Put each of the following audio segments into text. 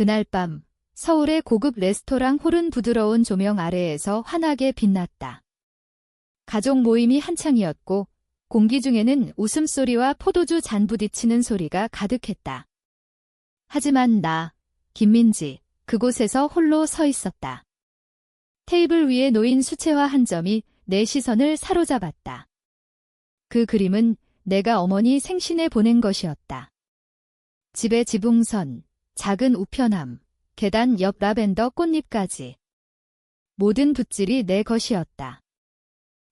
그날 밤 서울의 고급 레스토랑 홀은 부드러운 조명 아래에서 환하게 빛났다. 가족 모임이 한창이었고 공기 중에는 웃음소리와 포도주 잔 부딪히는 소리가 가득했다. 하지만 나, 김민지, 그곳에서 홀로 서 있었다. 테이블 위에 놓인 수채화 한 점이 내 시선을 사로잡았다. 그 그림은 내가 어머니 생신에 보낸 것이었다. 집의 지붕선, 작은 우편함, 계단 옆 라벤더 꽃잎까지. 모든 붓질이 내 것이었다.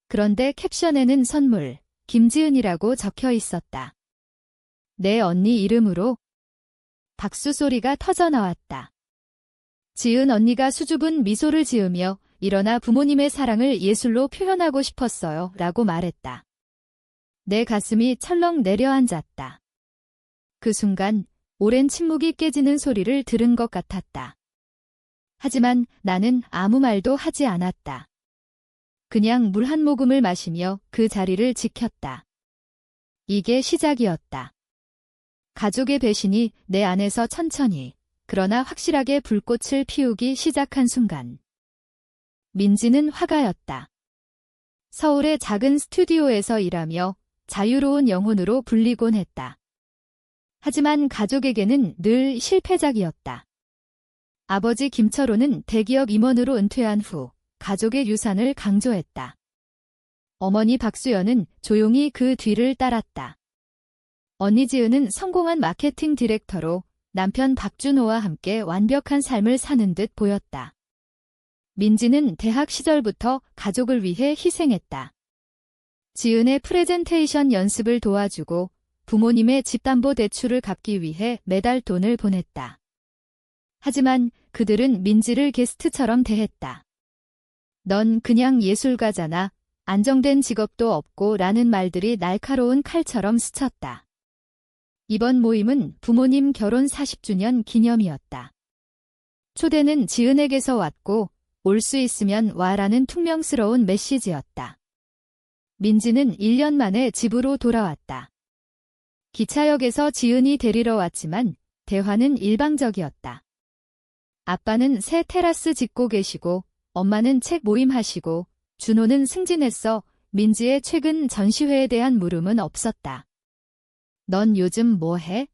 그런데 캡션에는 선물, 김지은이라고 적혀 있었다. 내 언니 이름으로. 박수 소리가 터져나왔다. 지은 언니가 수줍은 미소를 지으며 일어나 부모님의 사랑을 예술로 표현하고 싶었어요 라고 말했다. 내 가슴이 철렁 내려앉았다. 그 순간 오랜 침묵이 깨지는 소리를 들은 것 같았다. 하지만 나는 아무 말도 하지 않았다. 그냥 물 한 모금을 마시며 그 자리를 지켰다. 이게 시작이었다. 가족의 배신이 내 안에서 천천히, 그러나 확실하게 불꽃을 피우기 시작한 순간. 민지는 화가였다. 서울의 작은 스튜디오에서 일하며 자유로운 영혼으로 불리곤 했다. 하지만 가족에게는 늘 실패작이었다. 아버지 김철호는 대기업 임원으로 은퇴한 후 가족의 유산을 강조했다. 어머니 박수연은 조용히 그 뒤를 따랐다. 언니 지은은 성공한 마케팅 디렉터로 남편 박준호와 함께 완벽한 삶을 사는 듯 보였다. 민지는 대학 시절부터 가족을 위해 희생했다. 지은의 프레젠테이션 연습을 도와주고 부모님의 집담보대출을 갚기 위해 매달 돈을 보냈다. 하지만 그들은 민지를 게스트처럼 대했다. 넌 그냥 예술가잖아. 안정된 직업도 없고 라는 말들이 날카로운 칼처럼 스쳤다. 이번 모임은 부모님 결혼 40주년 기념이었다. 초대는 지은에게서 왔고 올 수 있으면 와라는 퉁명스러운 메시지였다. 민지는 1년 만에 집으로 돌아왔다. 기차역에서 지은이 데리러 왔지만 대화는 일방적이었다. 아빠는 새 테라스 짓고 계시고 엄마는 책 모임하시고 준호는 승진했어. 민지의 최근 전시회에 대한 물음은 없었다. 넌 요즘 뭐 해?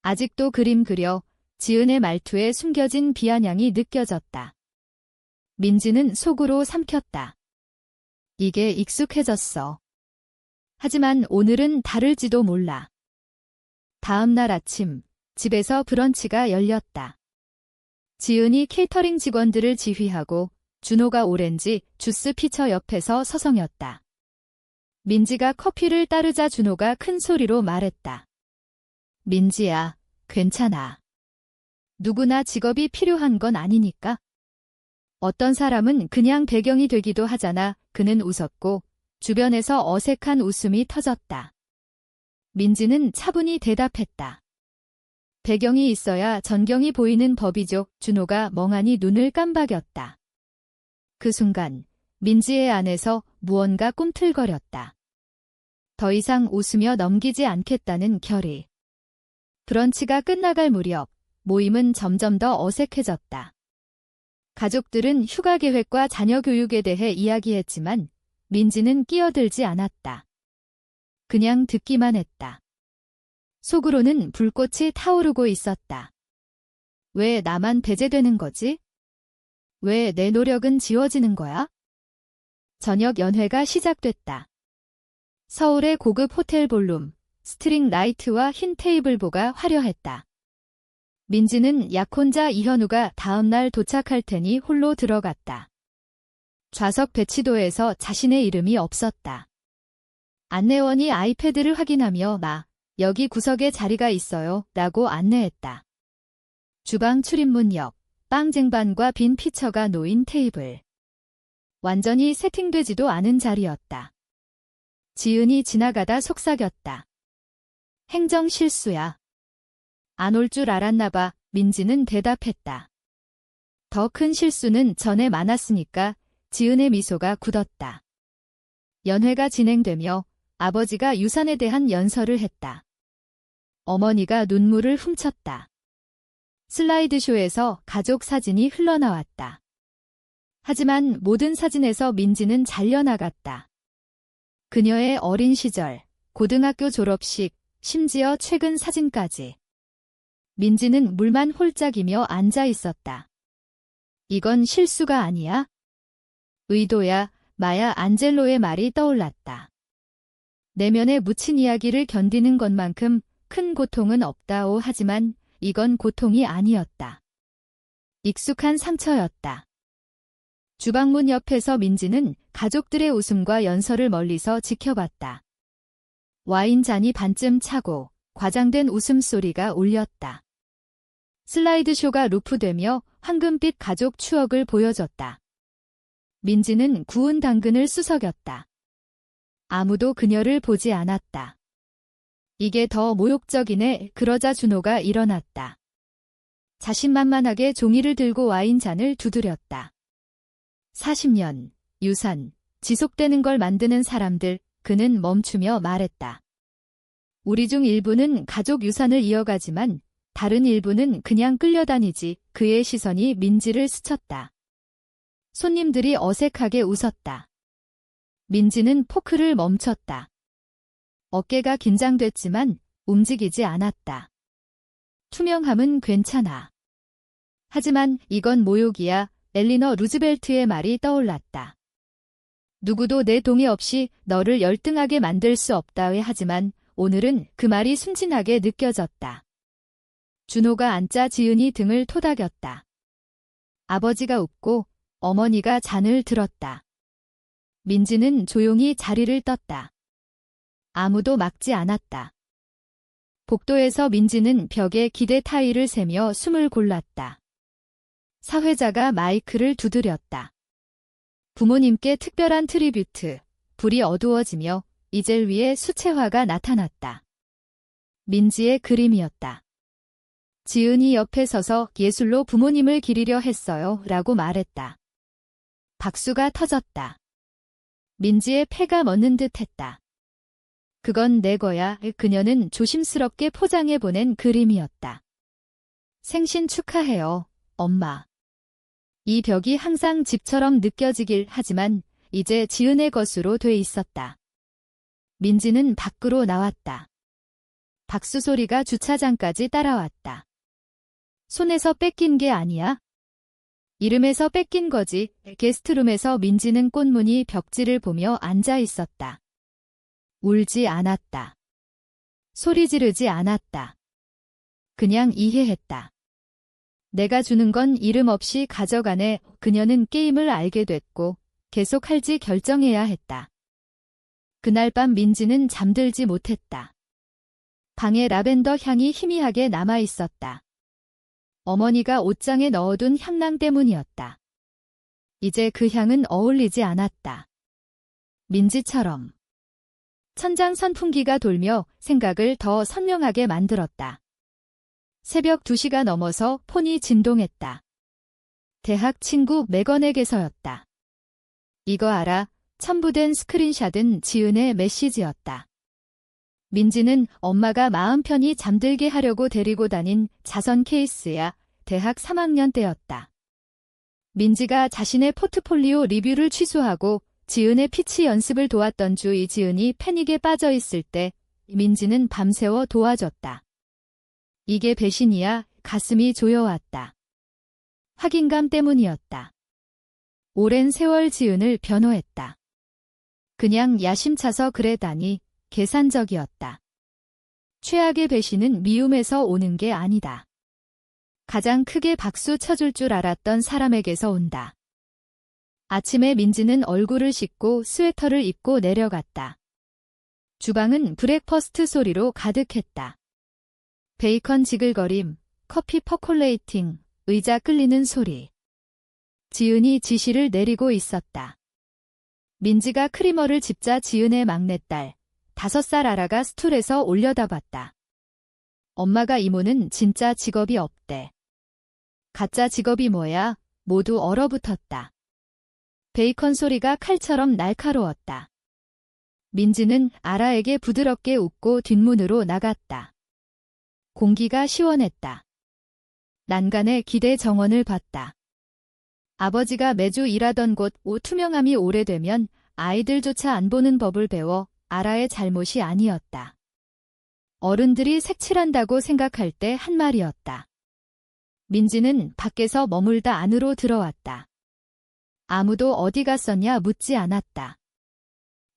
아직도 그림 그려. 지은의 말투에 숨겨진 비아냥이 느껴졌다. 민지는 속으로 삼켰다. 이게 익숙해졌어. 하지만 오늘은 다를지도 몰라. 다음 날 아침, 집에서 브런치가 열렸다. 지은이 케이터링 직원들을 지휘하고 준호가 오렌지 주스 피처 옆에서 서성였다. 민지가 커피를 따르자 준호가 큰 소리로 말했다. 민지야, 괜찮아. 누구나 직업이 필요한 건 아니니까. 어떤 사람은 그냥 배경이 되기도 하잖아. 그는 웃었고 주변에서 어색한 웃음이 터졌다. 민지는 차분히 대답했다. 배경이 있어야 전경이 보이는 법이죠. 준호가 멍하니 눈을 깜박였다. 그 순간 민지의 안에서 무언가 꿈틀거렸다. 더 이상 웃으며 넘기지 않겠다는 결의. 브런치가 끝나갈 무렵 모임은 점점 더 어색해졌다. 가족들은 휴가 계획과 자녀 교육에 대해 이야기했지만 민지는 끼어들지 않았다. 그냥 듣기만 했다. 속으로는 불꽃이 타오르고 있었다. 왜 나만 배제되는 거지? 왜 내 노력은 지워지는 거야? 저녁 연회가 시작됐다. 서울의 고급 호텔 볼룸, 스트링 라이트와 흰 테이블보가 화려했다. 민지는 약혼자 이현우가 다음날 도착할 테니 홀로 들어갔다. 좌석 배치도에서 자신의 이름이 없었다. 안내원이 아이패드를 확인하며 여기 구석에 자리가 있어요 라고 안내했다. 주방 출입문 옆, 빵쟁반과 빈 피처가 놓인 테이블. 완전히 세팅되지도 않은 자리였다. 지은이 지나가다 속삭였다. 행정 실수야. 안 올 줄 알았나 봐. 민지는 대답했다. 더 큰 실수는 전에 많았으니까. 지은의 미소가 굳었다. 연회가 진행되며 아버지가 유산에 대한 연설을 했다. 어머니가 눈물을 훔쳤다. 슬라이드쇼에서 가족 사진이 흘러나왔다. 하지만 모든 사진에서 민지는 잘려나갔다. 그녀의 어린 시절, 고등학교 졸업식, 심지어 최근 사진까지. 민지는 물만 홀짝이며 앉아 있었다. 이건 실수가 아니야? 의도야, 마야 안젤로의 말이 떠올랐다. 내면에 묻힌 이야기를 견디는 것만큼 큰 고통은 없다오. 하지만 이건 고통이 아니었다. 익숙한 상처였다. 주방문 옆에서 민지는 가족들의 웃음과 연설을 멀리서 지켜봤다. 와인잔이 반쯤 차고 과장된 웃음소리가 울렸다. 슬라이드쇼가 루프되며 황금빛 가족 추억을 보여줬다. 민지는 구운 당근을 수석였다. 아무도 그녀를 보지 않았다. 이게 더 모욕적이네. 그러자 준호가 일어났다. 자신만만하게 종이를 들고 와인잔을 두드렸다. 40년, 유산, 지속되는 걸 만드는 사람들, 그는 멈추며 말했다. 우리 중 일부는 가족 유산을 이어가지만 다른 일부는 그냥 끌려다니지. 그의 시선이 민지를 스쳤다. 손님들이 어색하게 웃었다. 민지는 포크를 멈췄다. 어깨가 긴장됐지만 움직이지 않았다. 투명함은 괜찮아. 하지만 이건 모욕이야. 엘리너 루즈벨트의 말이 떠올랐다. 누구도 내 동의 없이 너를 열등하게 만들 수 없다. 하지만 오늘은 그 말이 순진하게 느껴졌다. 준호가 앉자 지은이 등을 토닥였다. 아버지가 웃고 어머니가 잔을 들었다. 민지는 조용히 자리를 떴다. 아무도 막지 않았다. 복도에서 민지는 벽에 기대 타일을 세며 숨을 골랐다. 사회자가 마이크를 두드렸다. 부모님께 특별한 트리뷰트. 불이 어두워지며 이젤 위에 수채화가 나타났다. 민지의 그림이었다. 지은이 옆에 서서 예술로 부모님을 기리려 했어요. 라고 말했다. 박수가 터졌다. 민지의 폐가 멎는 듯 했다. 그건 내 거야. 그녀는 조심스럽게 포장해 보낸 그림이었다. 생신 축하해요, 엄마. 이 벽이 항상 집처럼 느껴지길. 하지만 이제 지은의 것으로 돼 있었다. 민지는 밖으로 나왔다. 박수 소리가 주차장까지 따라왔다. 손에서 뺏긴 게 아니야? 이름에서 뺏긴 거지. 게스트룸에서 민지는 꽃무늬 벽지를 보며 앉아 있었다. 울지 않았다. 소리 지르지 않았다. 그냥 이해했다. 내가 주는 건 이름 없이 가져가네. 그녀는 게임을 알게 됐고 계속 할지 결정해야 했다. 그날 밤 민지는 잠들지 못했다. 방에 라벤더 향이 희미하게 남아 있었다. 어머니가 옷장에 넣어둔 향랑 때문이었다. 이제 그 향은 어울리지 않았다. 민지처럼. 천장 선풍기가 돌며 생각을 더 선명하게 만들었다. 새벽 2시가 넘어서 폰이 진동했다. 대학 친구 맥건에게서였다. 이거 알아? 첨부된 스크린샷은 지은의 메시지였다. 민지는 엄마가 마음 편히 잠들게 하려고 데리고 다닌 자선 케이스야. 대학 3학년 때였다. 민지가 자신의 포트폴리오 리뷰를 취소하고 지은의 피치 연습을 도왔던 주 지은이 패닉에 빠져 있을 때 민지는 밤새워 도와줬다. 이게 배신이야. 가슴이 조여왔다. 확인감 때문이었다. 오랜 세월 지은을 변호했다. 그냥 야심차서 그래다니. 계산적이었다. 최악의 배신은 미움에서 오는 게 아니다. 가장 크게 박수 쳐줄 줄 알았던 사람에게서 온다. 아침에 민지는 얼굴을 씻고 스웨터를 입고 내려갔다. 주방은 브렉퍼스트 소리로 가득했다. 베이컨 지글거림, 커피 퍼콜레이팅, 의자 끌리는 소리. 지은이 지시를 내리고 있었다. 민지가 크리머를 집자 지은의 막내딸, 5살 아라가 스툴에서 올려다봤다. 엄마가 이모는 진짜 직업이 없대. 가짜 직업이 뭐야? 모두 얼어붙었다. 베이컨 소리가 칼처럼 날카로웠다. 민지는 아라에게 부드럽게 웃고 뒷문으로 나갔다. 공기가 시원했다. 난간에 기대 정원을 봤다. 아버지가 매주 일하던 곳 투명함이 오래되면 아이들조차 안 보는 법을 배워 아라의 잘못이 아니었다. 어른들이 색칠한다고 생각할 때 한 말이었다. 민지는 밖에서 머물다 안으로 들어왔다. 아무도 어디 갔었냐 묻지 않았다.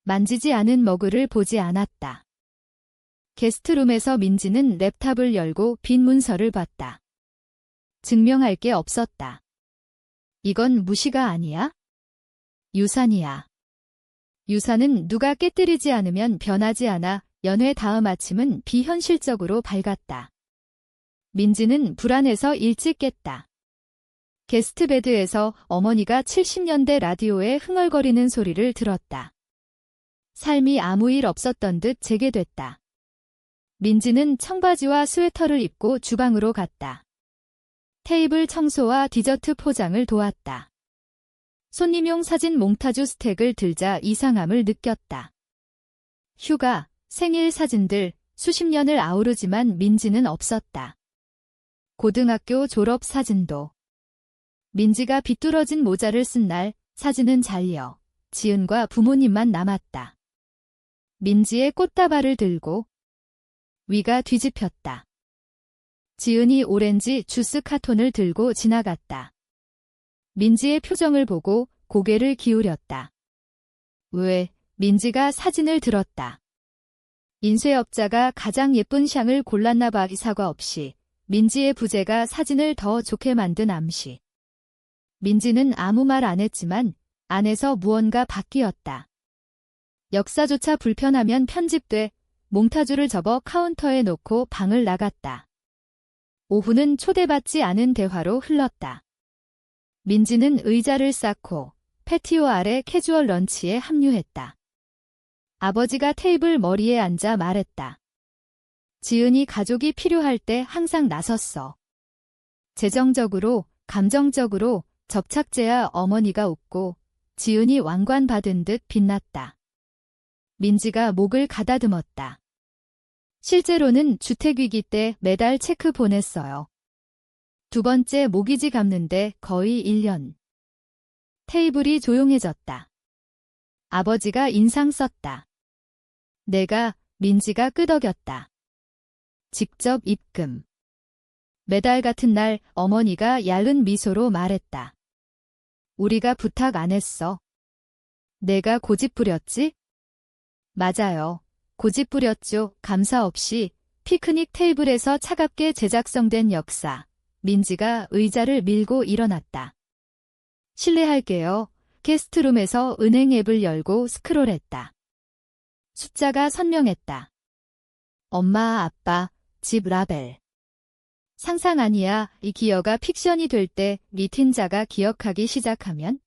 만지지 않은 머그를 보지 않았다. 게스트룸에서 민지는 랩탑을 열고 빈 문서를 봤다. 증명할 게 없었다. 이건 무시가 아니야? 유산이야. 유산은 누가 깨뜨리지 않으면 변하지 않아. 연회 다음 아침은 비현실적으로 밝았다. 민지는 불안해서 일찍 깼다. 게스트베드에서 어머니가 70년대 라디오에 흥얼거리는 소리를 들었다. 삶이 아무 일 없었던 듯 재개됐다. 민지는 청바지와 스웨터를 입고 주방으로 갔다. 테이블 청소와 디저트 포장을 도왔다. 손님용 사진 몽타주 스택을 들자 이상함을 느꼈다. 휴가, 생일 사진들, 수십 년을 아우르지만 민지는 없었다. 고등학교 졸업 사진도. 민지가 비뚤어진 모자를 쓴 날 사진은 잘려 지은과 부모님만 남았다. 민지의 꽃다발을 들고 위가 뒤집혔다. 지은이 오렌지 주스 카톤을 들고 지나갔다. 민지의 표정을 보고 고개를 기울였다. 왜? 민지가 사진을 들었다. 인쇄업자가 가장 예쁜 샹을 골랐나 봐. 사과 없이 민지의 부재가 사진을 더 좋게 만든 암시. 민지는 아무 말 안 했지만 안에서 무언가 바뀌었다. 역사조차 불편하면 편집돼. 몽타주를 접어 카운터에 놓고 방을 나갔다. 오후는 초대받지 않은 대화로 흘렀다. 민지는 의자를 쌓고 패티오 아래 캐주얼 런치에 합류했다. 아버지가 테이블 머리에 앉아 말했다. 지은이 가족이 필요할 때 항상 나섰어. 재정적으로, 감정적으로, 접착제야. 어머니가 웃고 지은이 왕관 받은 듯 빛났다. 민지가 목을 가다듬었다. 실제로는 주택위기 때 매달 체크 보냈어요. 두 번째 모기지 갚는데 거의 1년. 테이블이 조용해졌다. 아버지가 인상 썼다. 민지가 끄덕였다. 직접 입금. 매달 같은 날 어머니가 얇은 미소로 말했다. 우리가 부탁 안 했어. 내가 고집 부렸지? 맞아요. 고집 부렸죠. 감사 없이 피크닉 테이블에서 차갑게 제작성된 역사. 민지가 의자를 밀고 일어났다. 실례할게요. 게스트룸에서 은행 앱을 열고 스크롤했다. 숫자가 선명했다. 엄마, 아빠, 집 라벨. 상상 아니야. 이 기여가 픽션이 될 때 리틴자가 기억하기 시작하면?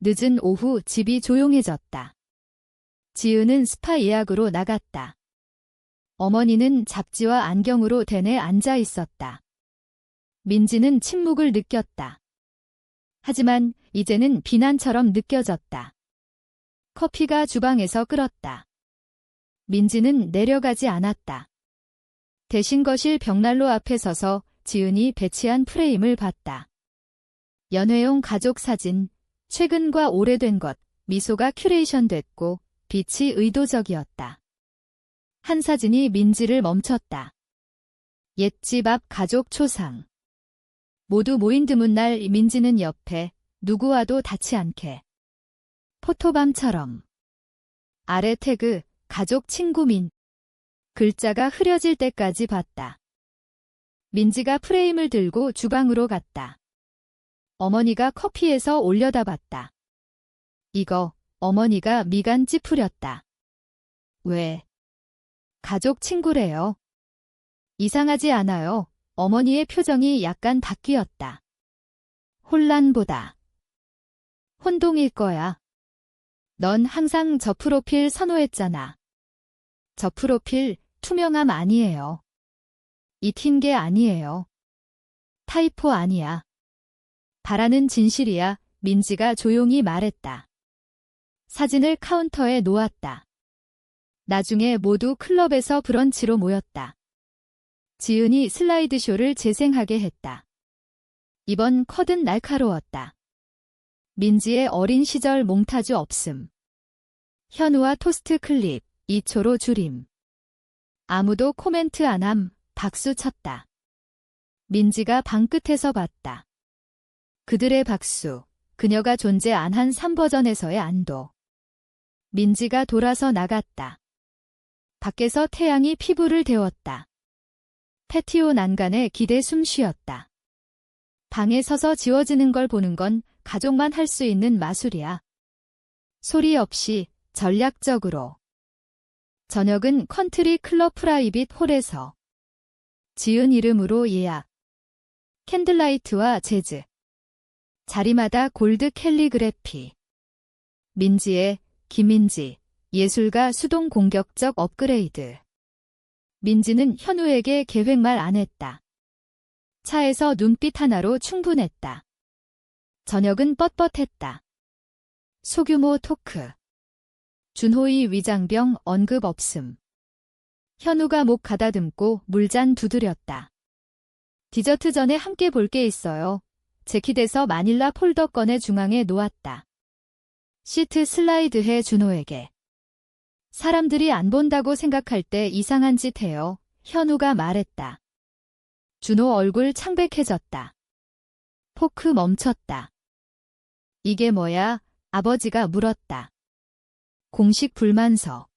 늦은 오후 집이 조용해졌다. 지은은 스파 예약으로 나갔다. 어머니는 잡지와 안경으로 대내 앉아 있었다. 민지는 침묵을 느꼈다. 하지만 이제는 비난처럼 느껴졌다. 커피가 주방에서 끓었다. 민지는 내려가지 않았다. 대신 거실 벽난로 앞에 서서 지은이 배치한 프레임을 봤다. 연회용 가족 사진, 최근과 오래된 것, 미소가 큐레이션 됐고 빛이 의도적이었다. 한 사진이 민지를 멈췄다. 옛집 앞 가족 초상. 모두 모인 드문 날 민지는 옆에 누구와도 닿지 않게. 포토밤처럼. 아래 태그, 가족 친구민. 글자가 흐려질 때까지 봤다. 민지가 프레임을 들고 주방으로 갔다. 어머니가 커피에서 올려다 봤다. 이거, 어머니가 미간 찌푸렸다. 왜? 가족 친구래요. 이상하지 않아요. 어머니의 표정이 약간 바뀌었다. 혼란보다 혼동일 거야. 넌 항상 저 프로필 선호했잖아. 저 프로필 투명함 아니에요. 이 튄 게 아니에요. 타이포 아니야. 바라는 진실이야. 민지가 조용히 말했다. 사진을 카운터에 놓았다. 나중에 모두 클럽에서 브런치로 모였다. 지은이 슬라이드쇼를 재생하게 했다. 이번 컷은 날카로웠다. 민지의 어린 시절 몽타주 없음. 현우와 토스트 클립 2초로 줄임. 아무도 코멘트 안함. 박수 쳤다. 민지가 방끝에서 봤다. 그들의 박수. 그녀가 존재 안 한 3버전에서의 안도. 민지가 돌아서 나갔다. 밖에서 태양이 피부를 데웠다. 패티오 난간에 기대 숨 쉬었다. 방에 서서 지워지는 걸 보는 건 가족만 할 수 있는 마술이야. 소리 없이 전략적으로. 저녁은 컨트리 클럽 프라이빗 홀에서. 지은 이름으로 예약. 캔들라이트와 재즈. 자리마다 골드 캘리그래피. 민지의 김민지. 예술가 수동 공격적 업그레이드. 민지는 현우에게 계획말 안 했다. 차에서 눈빛 하나로 충분했다. 저녁은 뻣뻣했다. 소규모 토크. 준호의 위장병 언급 없음. 현우가 목 가다듬고 물잔 두드렸다. 디저트 전에 함께 볼 게 있어요. 재킷에서 마닐라 폴더 꺼내 중앙에 놓았다. 시트 슬라이드해 준호에게. 사람들이 안 본다고 생각할 때 이상한 짓 해요. 현우가 말했다. 준호 얼굴 창백해졌다. 포크 멈췄다. 이게 뭐야? 아버지가 물었다. 공식 불만서.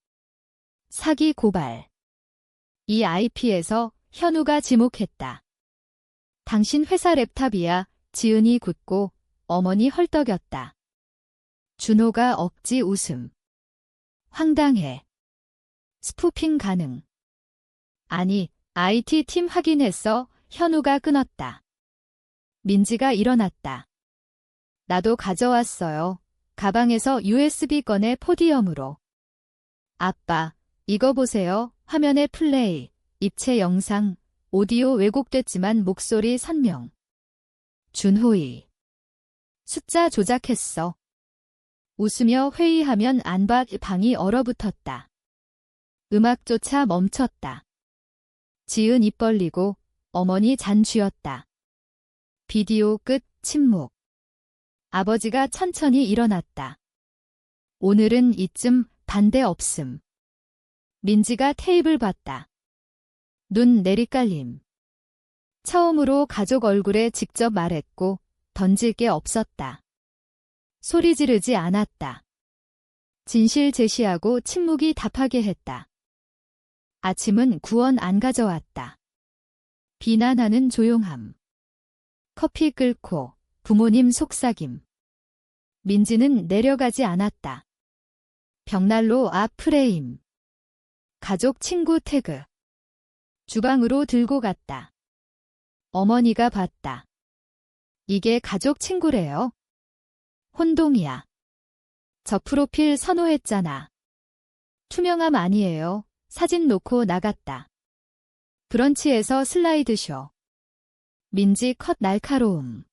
사기 고발. 이 IP에서 현우가 지목했다. 당신 회사 랩탑이야. 지은이 굳고 어머니 헐떡였다. 준호가 억지 웃음. 황당해. 스푸핑 가능. 아니, IT팀 확인했어. 현우가 끊었다. 민지가 일어났다. 나도 가져왔어요. 가방에서 USB 꺼내 포디엄으로. 아빠, 이거 보세요. 화면에 플레이, 입체 영상, 오디오 왜곡됐지만 목소리 선명. 준호이. 숫자 조작했어. 웃으며 회의하면 안 봐. 방이 얼어붙었다. 음악조차 멈췄다. 지은 입 벌리고 어머니 잔 쥐었다. 비디오 끝. 침묵. 아버지가 천천히 일어났다. 오늘은 이쯤. 반대 없음. 민지가 테이블 봤다. 눈 내리깔림. 처음으로 가족 얼굴에 직접 말했고 던질 게 없었다. 소리 지르지 않았다. 진실 제시하고 침묵이 답하게 했다. 아침은 구원 안 가져왔다. 비난하는 조용함. 커피 끓고 부모님 속삭임. 민지는 내려가지 않았다. 벽난로 앞 프레임. 가족 친구 태그. 주방으로 들고 갔다. 어머니가 봤다. 이게 가족 친구래요. 혼동이야. 저 프로필 선호했잖아. 투명함 아니에요. 사진 놓고 나갔다. 브런치에서 슬라이드쇼. 민지 컷 날카로움.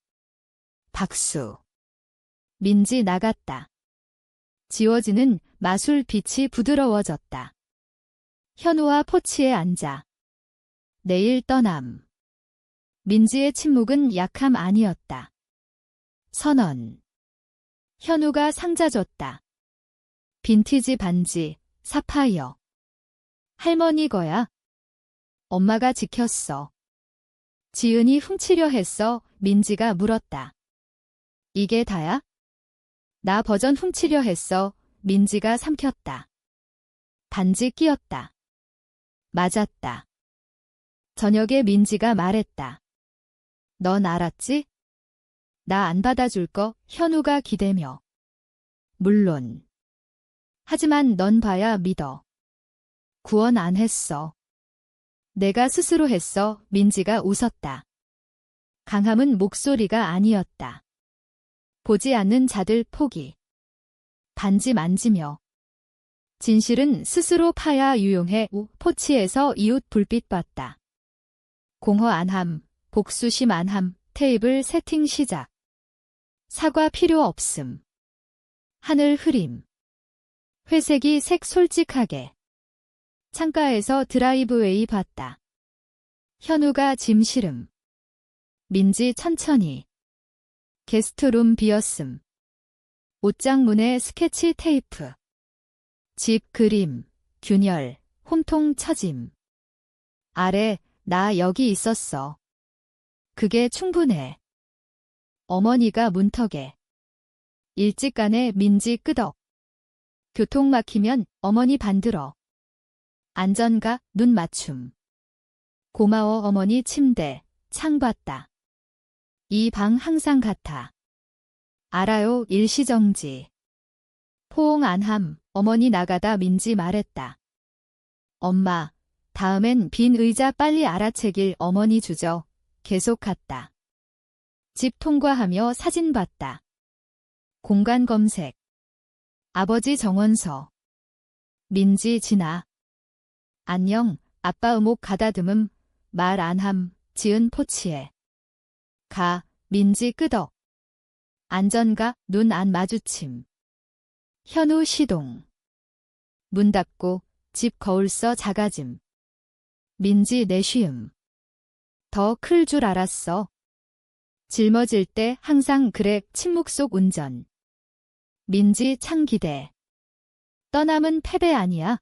박수. 민지 나갔다. 지워지는 마술 빛이 부드러워졌다. 현우와 포치에 앉아. 내일 떠남. 민지의 침묵은 약함 아니었다. 선언. 현우가 상자 줬다. 빈티지 반지, 사파이어. 할머니 거야? 엄마가 지켰어. 지은이 훔치려 했어. 민지가 물었다. 이게 다야? 나 버전 훔치려 했어. 민지가 삼켰다. 반지 끼었다. 맞았다. 저녁에 민지가 말했다. 넌 알았지? 나 안 받아줄 거. 현우가 기대며. 물론. 하지만 넌 봐야 믿어. 구원 안 했어. 내가 스스로 했어. 민지가 웃었다. 강함은 목소리가 아니었다. 보지 않는 자들 포기. 반지 만지며. 진실은 스스로 파야 유용해. 포치에서 이웃 불빛 봤다. 공허 안함, 복수심 안함, 테이블 세팅 시작. 사과 필요 없음. 하늘 흐림. 회색이 색 솔직하게. 창가에서 드라이브웨이 봤다. 현우가 짐 실음. 민지 천천히. 게스트룸 비었음. 옷장 문에 스케치 테이프. 집 그림, 균열, 홈통 처짐. 아래, 나 여기 있었어. 그게 충분해. 어머니가 문턱에. 일찍 가네 민지 끄덕. 교통 막히면 어머니 반들어. 안전가 눈 맞춤. 고마워 어머니 침대, 창 봤다. 이 방 항상 같아. 알아요 일시정지. 포옹 안함, 어머니 나가다 민지 말했다. 엄마, 다음엔 빈 의자 빨리 알아채길 어머니 주저. 계속 갔다. 집 통과하며 사진 봤다. 공간 검색. 아버지 정원서. 민지 지나. 안녕, 아빠 의목 가다듬음, 말 안함, 지은 포치에. 가, 민지 끄덕. 안전가, 눈 안 마주침. 현우 시동. 문 닫고, 집 거울서 작아짐. 민지 내쉬음. 더 클 줄 알았어. 짊어질 때 항상 그래 침묵 속 운전. 민지 창 기대. 떠남은 패배 아니야.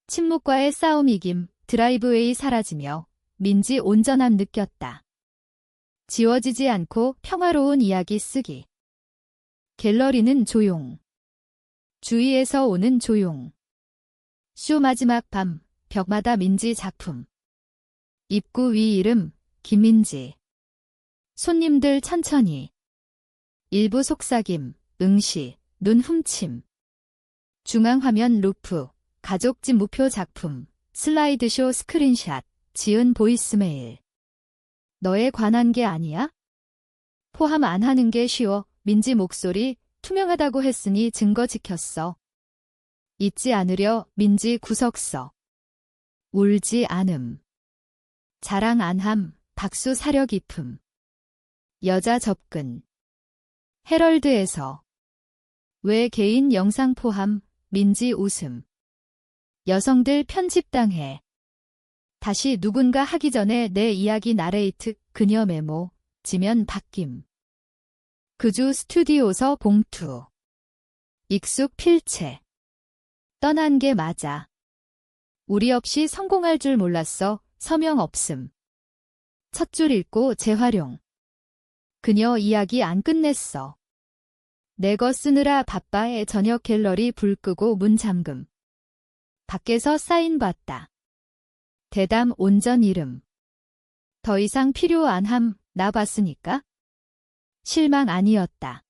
침묵과의 싸움 이김, 드라이브웨이 사라지며 민지 온전함 느꼈다. 지워지지 않고 평화로운 이야기 쓰기. 갤러리는 조용. 주위에서 오는 조용. 쇼 마지막 밤, 벽마다 민지 작품. 입구 위 이름, 김민지. 손님들 천천히. 일부 속삭임, 응시, 눈 훔침. 중앙화면 루프, 가족집 무표 작품, 슬라이드쇼 스크린샷, 지은 보이스메일. 너에 관한 게 아니야? 포함 안 하는 게 쉬워. 민지 목소리, 투명하다고 했으니 증거 지켰어. 잊지 않으려 민지 구석서. 울지 않음. 자랑 안함, 박수 사려 깊음. 여자 접근. 헤럴드에서. 왜 개인 영상 포함, 민지 웃음. 여성들 편집당해. 다시 누군가 하기 전에 내 이야기 나레이트, 그녀 메모, 지면 바뀜. 그주 스튜디오서 봉투. 익숙 필체. 떠난 게 맞아. 우리 없이 성공할 줄 몰랐어. 서명 없음. 첫 줄 읽고 재활용. 그녀 이야기 안 끝냈어. 내거 쓰느라 바빠해. 저녁 갤러리 불 끄고 문 잠금. 밖에서 사인 받다. 대담 온전 이름. 더 이상 필요 안 함. 나 봤으니까. 실망 아니었다.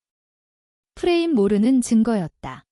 프레임 모르는 증거였다.